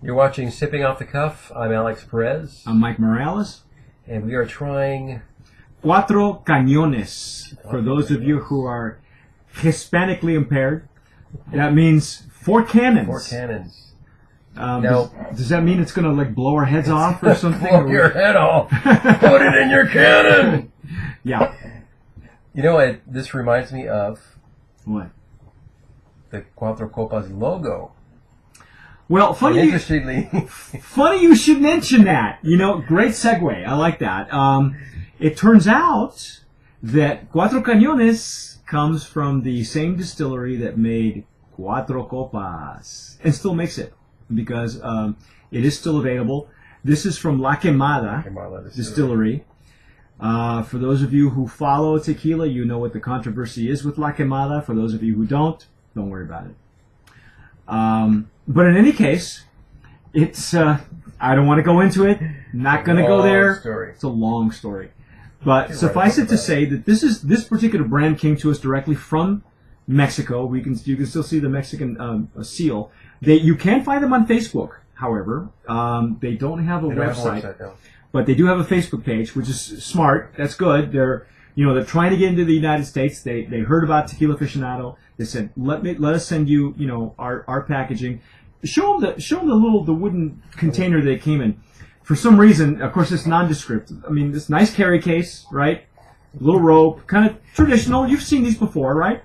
You're watching Sipping Off the Cuff. I'm Alex Perez. I'm Mike Morales. And we are trying... Cuatro Canones. For those of you who are Hispanically impaired, that means 4 cannons. 4 cannons. Now, does that mean it's going to like blow our heads off or something? Blow your head off. Put it in your cannon. Yeah. You know what this reminds me of? What? The Cuatro Copas logo. Well, funny you should mention that. You know, great segue. I like that. It turns out that Cuatro Canones comes from the same distillery that made Cuatro Copas and still makes it because it is still available. This is from La Quemada Distillery. For those of you who follow tequila, you know what the controversy is with La Quemada. For those of you who don't worry about it. But in any case, it's, I don't want to go into it. Not going to go there. Story. It's a long story. But suffice it to say that this particular brand came to us directly from Mexico. You can still see the Mexican seal. You can find them on Facebook, however. They don't have a website. But they do have a Facebook page, which is smart. That's good. They're trying to get into the United States. They heard about Tequila Aficionado. They said, let us send you, our packaging. Show them the wooden container they came in. For some reason, of course, it's nondescript. I mean, this nice carry case, right? Little rope, kind of traditional. You've seen these before, right?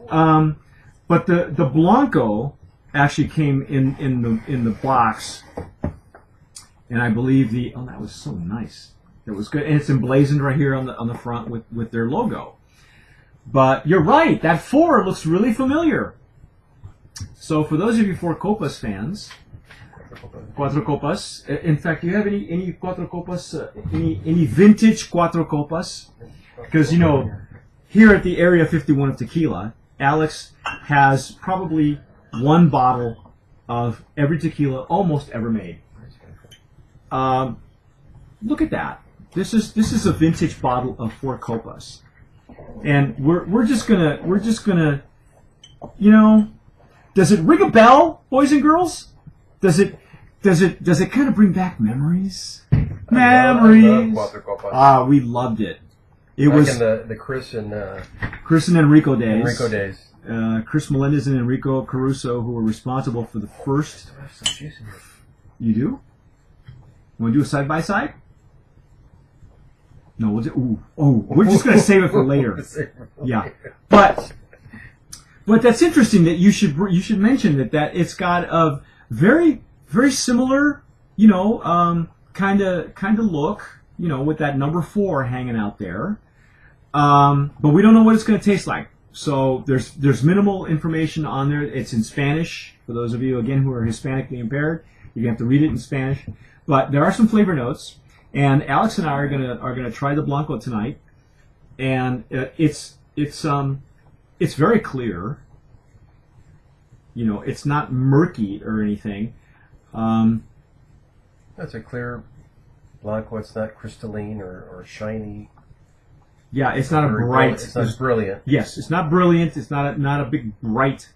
But the Blanco actually came in the box, and I believe that was so nice. It was good, and it's emblazoned right here on the front with their logo. But you're right, that 4 looks really familiar. So for those of you 4 Copas fans, Cuatro Copas. In fact, do you have any Cuatro Copas? Any vintage Cuatro Copas? Because here at the Area 51 of tequila, Alex has probably 1 bottle of every tequila almost ever made. Look at that. This is a vintage bottle of 4 Copas, and we're just gonna does it ring a bell, boys and girls? Does it kind of bring back memories? Memories. We loved it. It was in the Chris and Enrico days. Enrico days. Chris Melendez and Enrico Caruso, who were responsible for the first. You do? Want to do a side by side? No, we'll do. We're just going to save it for later. Yeah, but that's interesting that you should mention that it's got a very very similar kind of look with that number 4 hanging out there, but we don't know what it's going to taste like. So there's minimal information on there. It's in Spanish for those of you again who are Hispanically impaired. You're gonna have to read it in Spanish, but there are some flavor notes. And Alex and I are gonna try the Blanco tonight, and it's very clear. It's not murky or anything. That's a clear Blanco. It's not crystalline or shiny. Yeah, it's not a bright. It's not brilliant. Yes, it's not brilliant. It's not a big bright.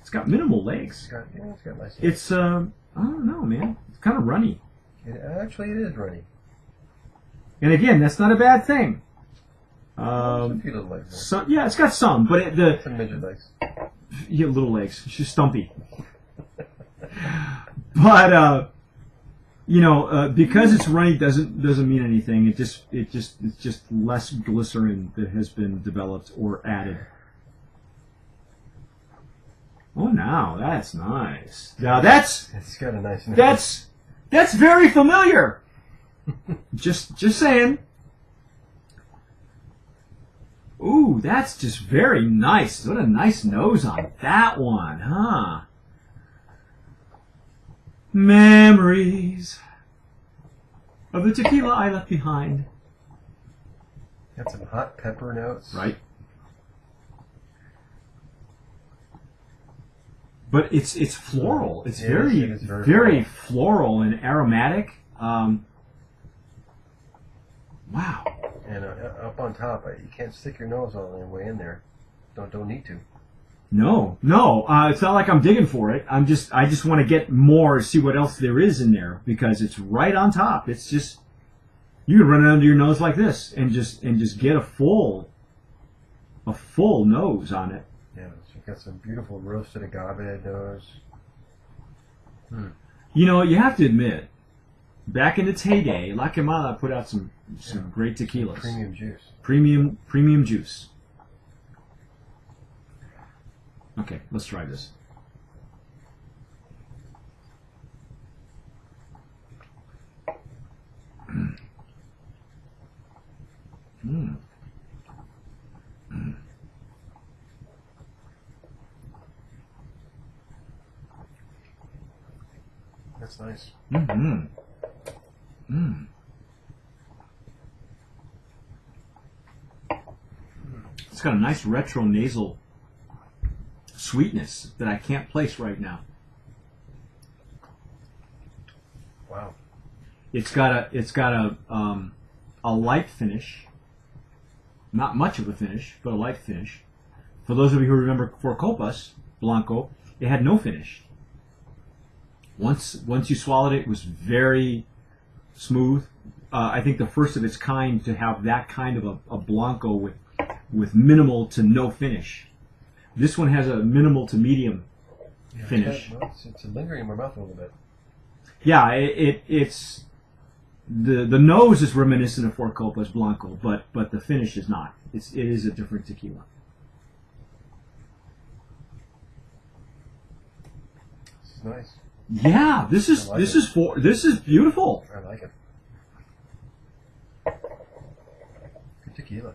It's got minimal legs. It's got nice legs. It's I don't know, man. It's kind of runny. Actually, it is runny. And again, that's not a bad thing. A few little legs. Yeah, it's got some, but some midget legs. Yeah, little legs. She's stumpy. But because it's runny doesn't mean anything. It's just less glycerin that has been developed or added. Oh, now that's nice. Now it's got a nice nose. That's very familiar. just saying. Ooh, that's just very nice. What a nice nose on that one, huh? Memories of the tequila I left behind. Got some hot pepper notes. Right. But it's floral. It's very floral and aromatic. Wow. And up on top, you can't stick your nose all the way in there. Don't need to. No, it's not like I'm digging for it. I just want to get more, see what else there is in there because it's right on top. It's just you can run it under your nose like this and just get a full nose on it. Yeah, so you've got some beautiful roasted agave nose. You know, you have to admit, back in its heyday, La Quemada put out some great tequilas. Premium juice. Premium juice. Okay, let's try this. That's nice. It's got a nice retro nasal sweetness that I can't place right now. Wow. It's got a light finish, not much of a finish, but a light finish. For those of you who remember Four Copas Blanco, it had no finish. Once you swallowed it, it was very smooth. I think the first of its kind to have that kind of a Blanco with minimal to no finish. This one has a minimal to medium finish. It's lingering in my mouth a little bit. Yeah, it's the nose is reminiscent of Four Copas Blanco, but the finish is not. It is a different tequila. This is nice. Yeah, this is beautiful. I like it. Good tequila.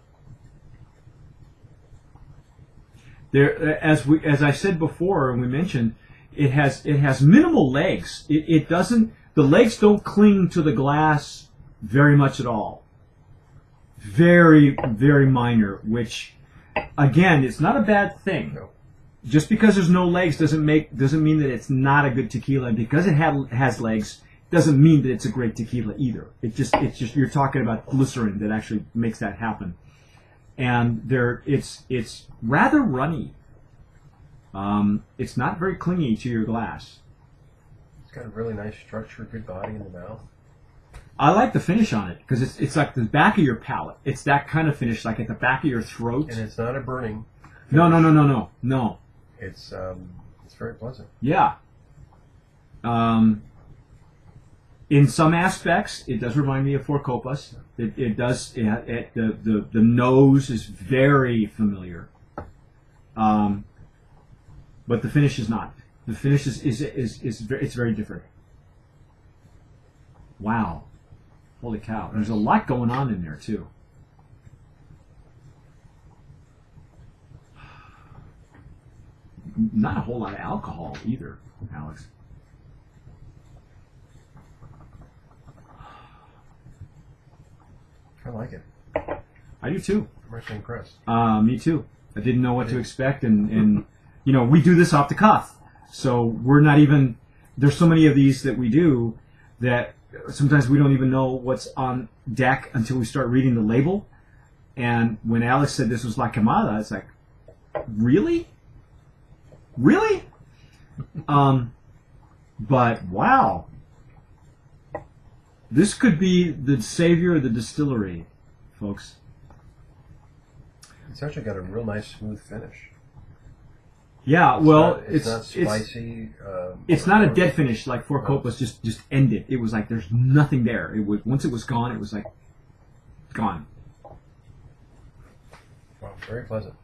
There, as I said before, and we mentioned, it has minimal legs. It doesn't. The legs don't cling to the glass very much at all. Very, very minor. Which, again, it's not a bad thing. No. Just because there's no legs doesn't mean that it's not a good tequila. And because it has legs doesn't mean that it's a great tequila either. It's just you're talking about glycerin that actually makes that happen. And it's rather runny. It's not very clingy to your glass. It's got a really nice structure, good body in the mouth. I like the finish on it because it's like the back of your palate. It's that kind of finish, like at the back of your throat. And it's not a burning. No. It's very pleasant. Yeah. In some aspects, it does remind me of Four Copas. It does. The nose is very familiar, but the finish is not. The finish it's very different. Wow, holy cow! There's a lot going on in there too. Not a whole lot of alcohol either, Alex. I like it. I do too. I'm actually impressed. Me too. I didn't know what to expect, and you know, we do this off the cuff, so we're not even. There's so many of these that we do that sometimes we don't even know what's on deck until we start reading the label. And when Alex said this was La Quemada, it's like, really? But wow, this could be the savior of the distillery, folks. It's actually got a real nice smooth finish. Yeah, it's not spicy. It's not a dead finish like Four Copas just ended. It was like there's nothing there. It was once it was gone, it was like gone. Wow, very pleasant.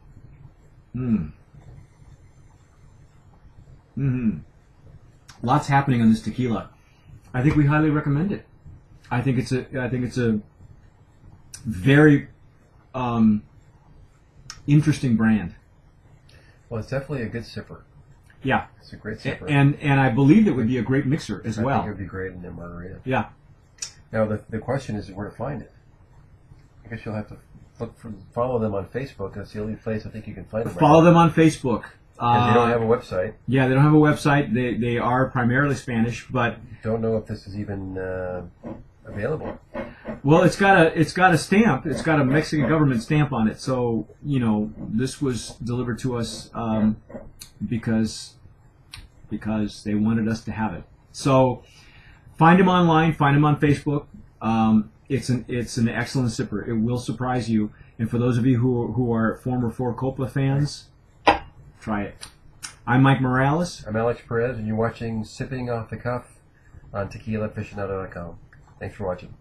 Lots happening on this tequila. I think we highly recommend it. I think it's a very interesting brand. Well, it's definitely a good sipper. Yeah, it's a great sipper, and I believe it would be a great mixer as well. I think it would be great in a margarita. Yeah. Now the question is where to find it. I guess you'll have to follow them on Facebook. That's the only place I think you can find them. Follow them on Facebook. Because they don't have a website. Yeah, they don't have a website. They are primarily Spanish, but don't know if this is even available. Well, it's got a stamp. It's got a Mexican government stamp on it. So you know, this was delivered to us because they wanted us to have it. So find him online, find him on Facebook. It's an excellent sipper. It will surprise you. And for those of you who are former Four Coppola fans, try it. I'm Mike Morales. I'm Alex Perez, and you're watching Sipping Off the Cuff on TequilaAficionado.com. Thanks for watching.